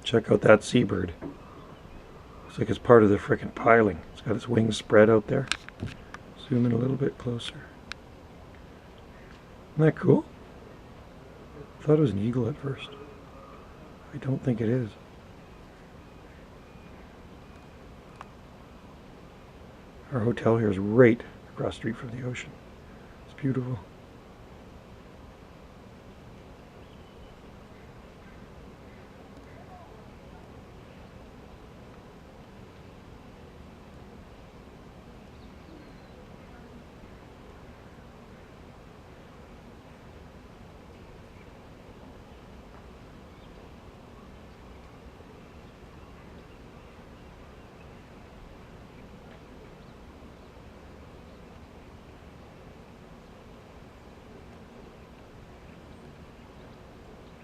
Check out that seabird. Looks like it's part of the frickin' piling. It's got its wings spread out there. Zoom in a little bit closer. Isn't that cool? I thought it was an eagle at first. I don't think it is. Our hotel here is right across the street from the ocean. It's beautiful.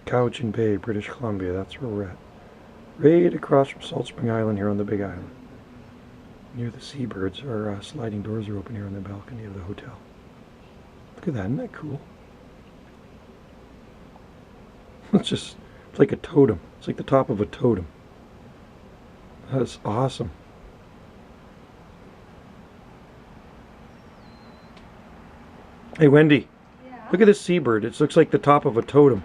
Cowichan Bay, British Columbia, that's where we're at. Right across from Salt Spring Island here on the Big Island. Near the seabirds, our sliding doors are open here on the balcony of the hotel. Look at that, isn't that cool? It's like a totem. It's like the top of a totem. That's awesome. Hey Wendy, Yeah. look at this seabird. It looks like the top of a totem.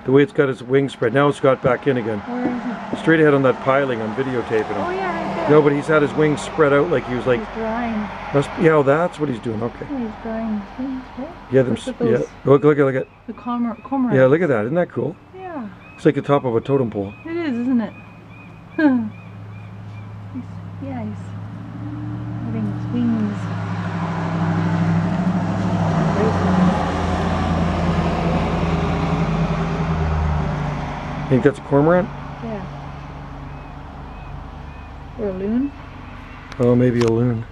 The way it's got its wings spread. Now it's got back in again. Where is he? Straight ahead on that piling. I'm videotaping him. Oh yeah, right there. No, but he's had his wings spread out like he was like... He's drying. Yeah, oh, that's what he's doing. Okay. He's drying his wings, right? Yeah, them. Look at Yeah. those. Look at. The cormorant. Yeah, look at that. Isn't that cool? Yeah. It's like the top of a totem pole. It is, isn't it? Yeah, he's having his wings. You think that's a cormorant? Yeah. Or a loon. Oh, maybe a loon.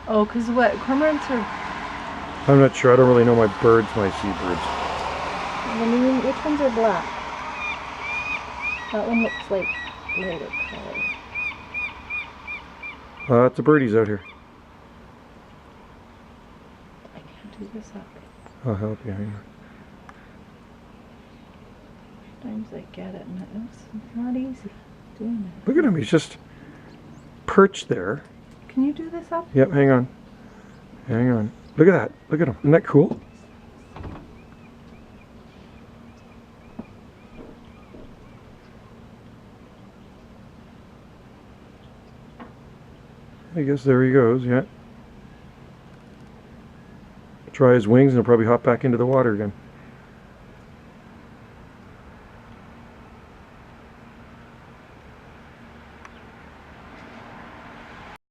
Oh, because what? Cormorants are... I'm not sure. I don't really know my birds, my seabirds. The loon, which ones are black? That one looks like lighter color. It's the birdies out here. I can't do this up. I'll help you. Hang on. Sometimes I get it and it's not easy doing it. Look at him. He's just perched there. Can you do this up? Yep, hang on. Hang on. Look at that. Look at him. Isn't that cool? I guess there he goes, yeah. Try his wings and he'll probably hop back into the water again.